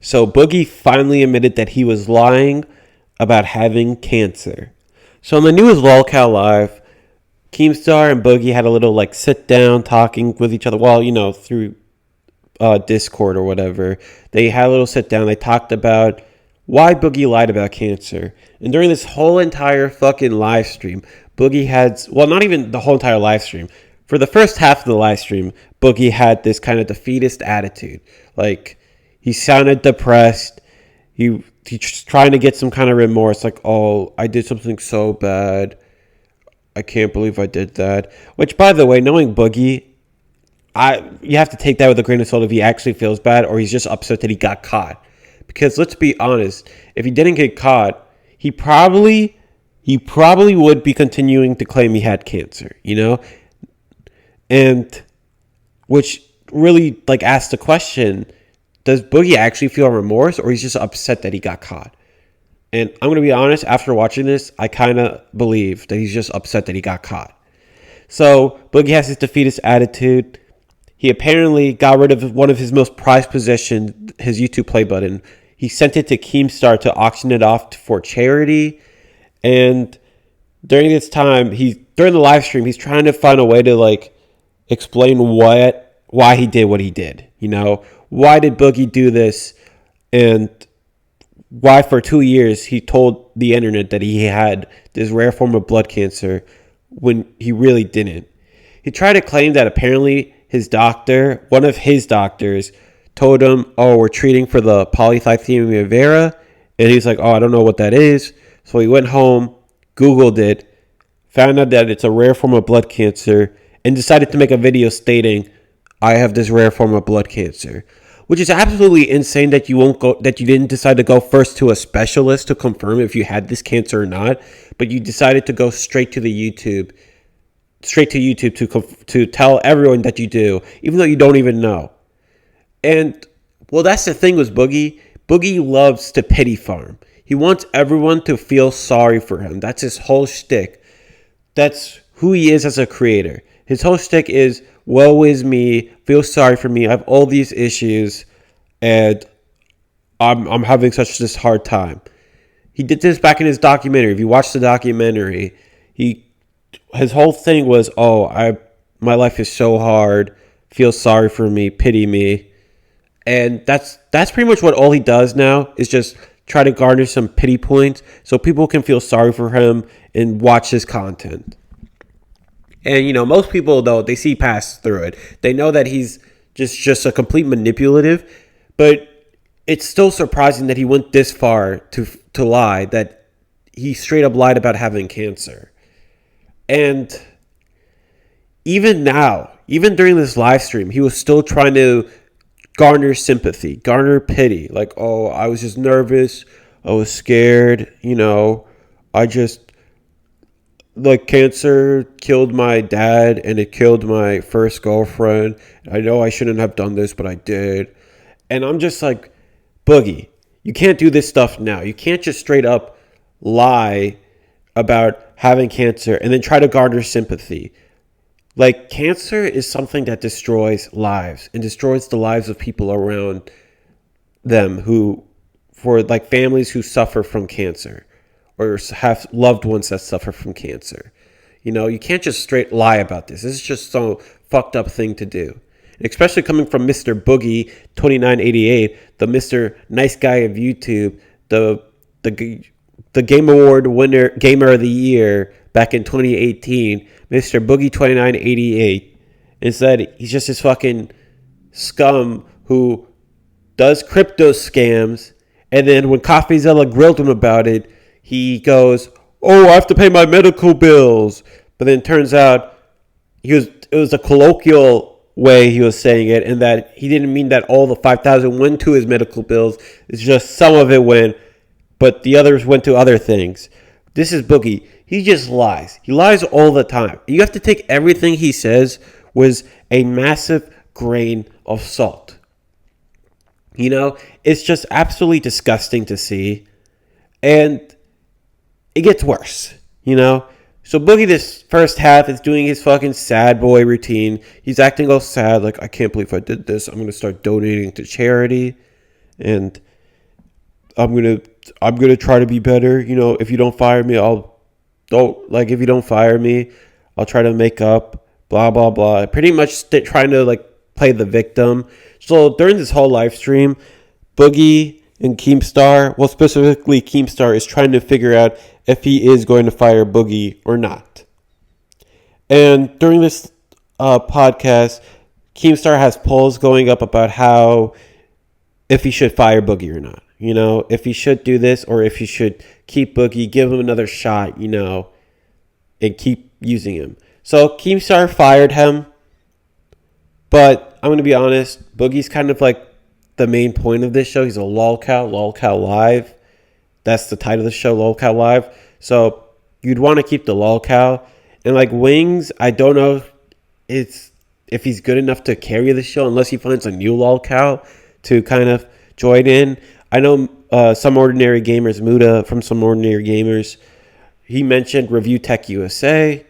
So Boogie finally admitted that he was lying about having cancer. So on the newest LolCal Live, Keemstar and Boogie had a little like sit down talking with each other. Well, through Discord or whatever. They had a little sit down. They talked about why Boogie lied about cancer. And during this whole entire fucking live stream, Boogie had, well, not even the whole entire live stream. For the first half of the live stream, Boogie had this kind of defeatist attitude. Like, he sounded depressed. He's trying to get some kind of remorse. Like, oh, I did something so bad. I can't believe I did that. Which, by the way, knowing Boogie, you have to take that with a grain of salt if he actually feels bad or he's just upset that he got caught. Because let's be honest, if he didn't get caught, he probably would be continuing to claim he had cancer, And which really like asks the question, does Boogie actually feel remorse or he's just upset that he got caught? And I'm going to be honest, after watching this, I kind of believe that he's just upset that he got caught. So Boogie has this defeatist attitude. He apparently got rid of one of his most prized possessions, his YouTube play button. He sent it to Keemstar to auction it off for charity. And during this time, during the live stream, he's trying to find a way to like explain why he did what he did. Why did Boogie do this? And why for 2 years he told the internet that he had this rare form of blood cancer when he really didn't. He tried to claim that apparently one of his doctors, told him, oh, we're treating for the polycythemia vera. And he's like, oh, I don't know what that is. So he went home, Googled it, found out that it's a rare form of blood cancer, and decided to make a video stating, I have this rare form of blood cancer. Which is absolutely insane that you didn't decide to go first to a specialist to confirm if you had this cancer or not, but you decided to go straight to YouTube to tell everyone that you do, even though you don't even know. And, well, that's the thing with Boogie. Boogie loves to pity farm. He wants everyone to feel sorry for him. That's his whole shtick. That's who he is as a creator. His whole shtick is, woe is me, feel sorry for me, I have all these issues, and I'm having such this hard time. He did this back in his documentary. If you watch the documentary, his whole thing was, my life is so hard, feel sorry for me, pity me. And that's pretty much what all he does now is just try to garner some pity points so people can feel sorry for him and watch his content. And, most people, though, they see past through it. They know that he's just a complete manipulative, but it's still surprising that he went this far to lie, that he straight up lied about having cancer. And even now, even during this live stream, he was still trying to garner sympathy, garner pity. Like, oh, I was just nervous. I was scared. Cancer killed my dad and it killed my first girlfriend. I know I shouldn't have done this, but I did. And I'm just like, Boogie, you can't do this stuff now. You can't just straight up lie about having cancer and then try to garner sympathy. Like, cancer is something that destroys lives and destroys the lives of people around them for families who suffer from cancer or have loved ones that suffer from cancer. You can't just straight lie about this. This is just so fucked up thing to do. Especially coming from Mr. Boogie 2988, the Mr. Nice Guy of YouTube, the Game Award winner, Gamer of the Year back in 2018, Mr. Boogie 2988. Instead, he's just this fucking scum who does crypto scams, and then when CoffeeZilla grilled him about it, he goes, oh, I have to pay my medical bills. But then it turns out it was a colloquial way he was saying it, and that he didn't mean that all the $5,000 went to his medical bills. It's just some of it went, but the others went to other things. This is Boogie. He just lies. He lies all the time. You have to take everything he says with a massive grain of salt. It's just absolutely disgusting to see. And it gets worse, So Boogie this first half is doing his fucking sad boy routine. He's acting all sad, like, I can't believe I did this. I'm going to start donating to charity. And I'm gonna try to be better. You know, if you don't fire me, if you don't fire me, I'll try to make up. Blah blah blah. Pretty much trying to like play the victim. So during this whole live stream, Boogie and Keemstar, well specifically Keemstar, is trying to figure out if he is going to fire Boogie or not. And during this podcast, Keemstar has polls going up about how if he should fire Boogie or not. You know, if he should do this or if he should keep Boogie, give him another shot, you know, and keep using him. So Keemstar fired him. But I'm going to be honest, Boogie's kind of like the main point of this show. He's a lolcow Live. That's the title of the show, lolcow Live. So you'd want to keep the lolcow. And like Wings, I don't know if he's good enough to carry the show unless he finds a new lolcow to kind of join in. I know Some Ordinary Gamers, Muda from Some Ordinary Gamers, he mentioned Review Tech USA.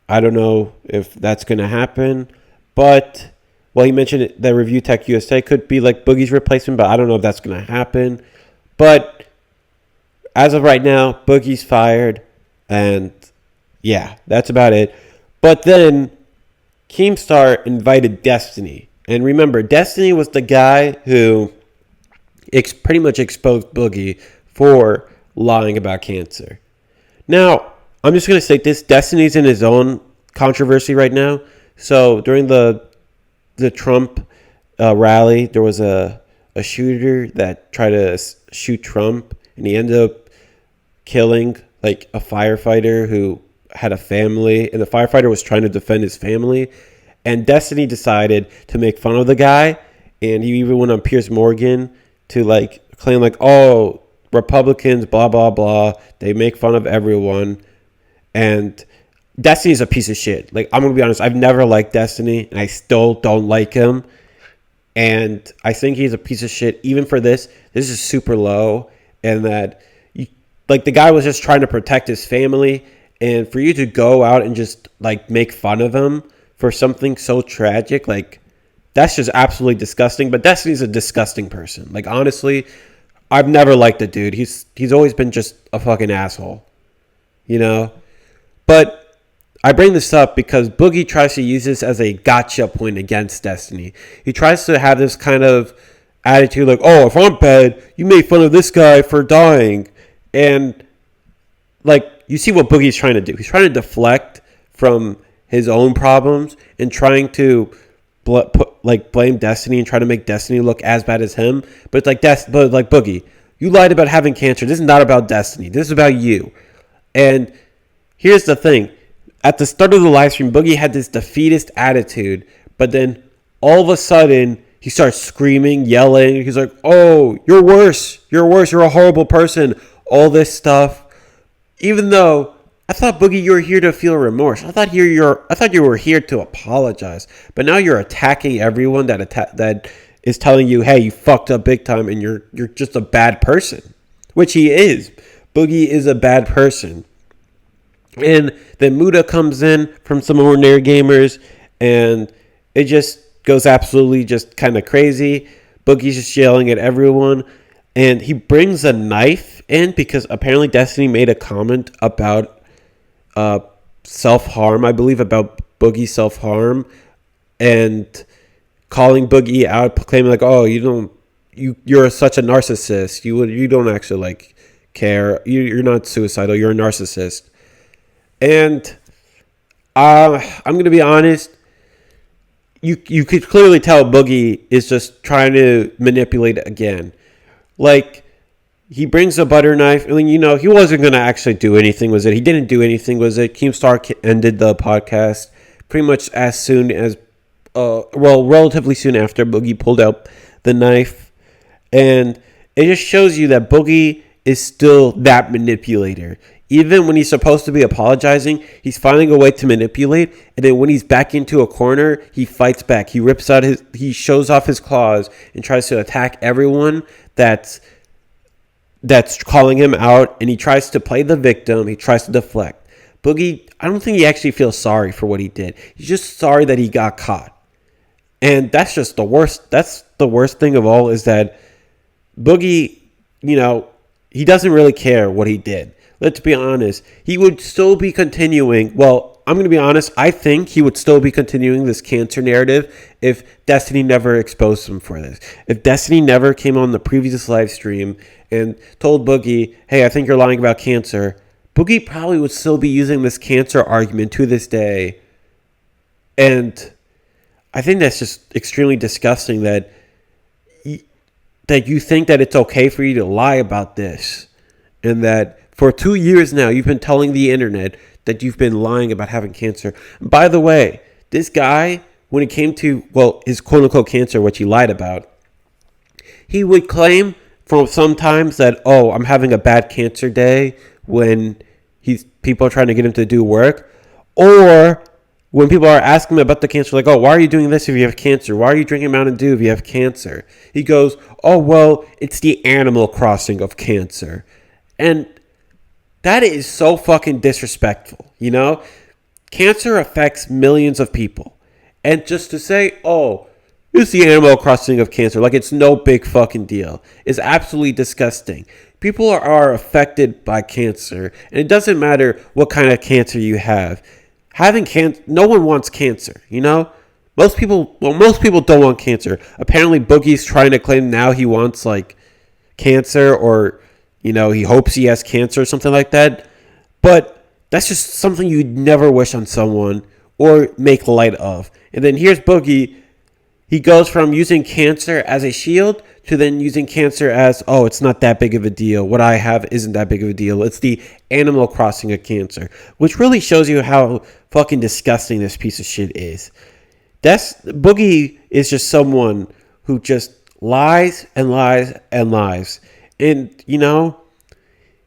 I don't know if that's going to happen. But, well, he mentioned that Review Tech USA could be like Boogie's replacement, but I don't know if that's going to happen. But as of right now, Boogie's fired. And, yeah, that's about it. But then Keemstar invited Destiny. And remember, Destiny was the guy who pretty much exposed Boogie for lying about cancer. Now, I'm just going to say this. Destiny's in his own controversy right now. So during the Trump rally, there was a shooter that tried to shoot Trump, and he ended up killing like a firefighter who had a family, and the firefighter was trying to defend his family. And Destiny decided to make fun of the guy, and he even went on Piers Morgan to like claim like, oh, Republicans, blah, blah, blah. They make fun of everyone. And Destiny's a piece of shit. Like, I'm going to be honest. I've never liked Destiny, and I still don't like him. And I think he's a piece of shit. Even for this is super low. And that, like, the guy was just trying to protect his family. And for you to go out and just, like, make fun of him for something so tragic, like, that's just absolutely disgusting. But Destiny's a disgusting person. Like, honestly, I've never liked the dude. He's always been just a fucking asshole. You know? But I bring this up because Boogie tries to use this as a gotcha point against Destiny. He tries to have this kind of attitude like, oh, if I'm bad, you made fun of this guy for dying. And, like, you see what Boogie's trying to do. He's trying to deflect from his own problems and trying to blame Destiny and try to make Destiny look as bad as him. But it's like, Boogie, you lied about having cancer. This is not about Destiny. This is about you. And here's the thing. At the start of the live stream, Boogie had this defeatist attitude, but then all of a sudden, he starts screaming, yelling. He's like, oh, you're worse. You're a horrible person. All this stuff. Even though I thought, Boogie, you were here to feel remorse. I thought you were here to apologize. But now you're attacking everyone that is telling you, hey, you fucked up big time and you're just a bad person. Which he is. Boogie is a bad person. And then Muda comes in from Some Ordinary Gamers, and it just goes absolutely just kind of crazy. Boogie's just yelling at everyone, and he brings a knife in because apparently Destiny made a comment about self-harm, I believe, about Boogie's self-harm, and calling Boogie out, claiming like, oh, you're such a narcissist. You don't actually like care. You're not suicidal. You're a narcissist. And I'm going to be honest, you could clearly tell Boogie is just trying to manipulate it again. Like, he brings a butter knife. I mean, he wasn't going to actually do anything with it. He didn't do anything with it. Keemstar ended the podcast pretty much as soon as, relatively soon after Boogie pulled out the knife. And it just shows you that Boogie is still that manipulator. Even when he's supposed to be apologizing, he's finding a way to manipulate. And then when he's back into a corner, he fights back. He shows off his claws and tries to attack everyone that's calling him out. And he tries to play the victim. He tries to deflect. Boogie, I don't think he actually feels sorry for what he did. He's just sorry that he got caught. And that's just the worst. That's the worst thing of all is that Boogie, he doesn't really care what he did. Let's be honest. He would still be continuing. Well, I'm going to be honest. I think he would still be continuing this cancer narrative if Destiny never exposed him for this. If Destiny never came on the previous live stream and told Boogie, hey, I think you're lying about cancer, Boogie probably would still be using this cancer argument to this day. And I think that's just extremely disgusting that you think that it's okay for you to lie about this, and that for 2 years now you've been telling the internet that you've been lying about having cancer. By the way, this guy, when it came to, well, his quote-unquote cancer, which he lied about, he would claim from sometimes that, oh, I'm having a bad cancer day when people are trying to get him to do work, or when people are asking him about the cancer, like, oh, why are you doing this if you have cancer? Why are you drinking Mountain Dew if you have cancer? He goes, oh, well, it's the Animal Crossing of cancer. And that is so fucking disrespectful, you know? Cancer affects millions of people. And just to say, oh, it's the Animal Crossing of cancer, like it's no big fucking deal, is absolutely disgusting. People are affected by cancer, and it doesn't matter what kind of cancer you have. Having cancer, no one wants cancer, you know? Most people don't want cancer. Apparently, Boogie's trying to claim now he wants, like, cancer, or, you know, he hopes he has cancer or something like that. But that's just something you'd never wish on someone or make light of. And then here's Boogie. He goes from using cancer as a shield to then using cancer as, oh, it's not that big of a deal. What I have isn't that big of a deal. It's the Animal Crossing of cancer, which really shows you how fucking disgusting this piece of shit is. Boogie is just someone who just lies and lies and lies. And, you know,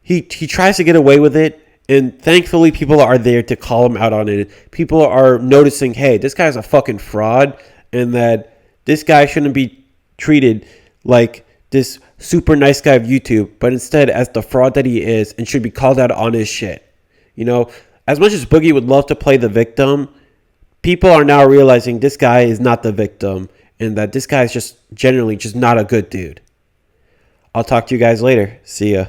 he tries to get away with it. And thankfully, people are there to call him out on it. People are noticing, hey, this guy's a fucking fraud, and that this guy shouldn't be treated like this super nice guy of YouTube, but instead as the fraud that he is, and should be called out on his shit. You know, as much as Boogie would love to play the victim, people are now realizing this guy is not the victim, and that this guy is just generally just not a good dude. I'll talk to you guys later. See ya.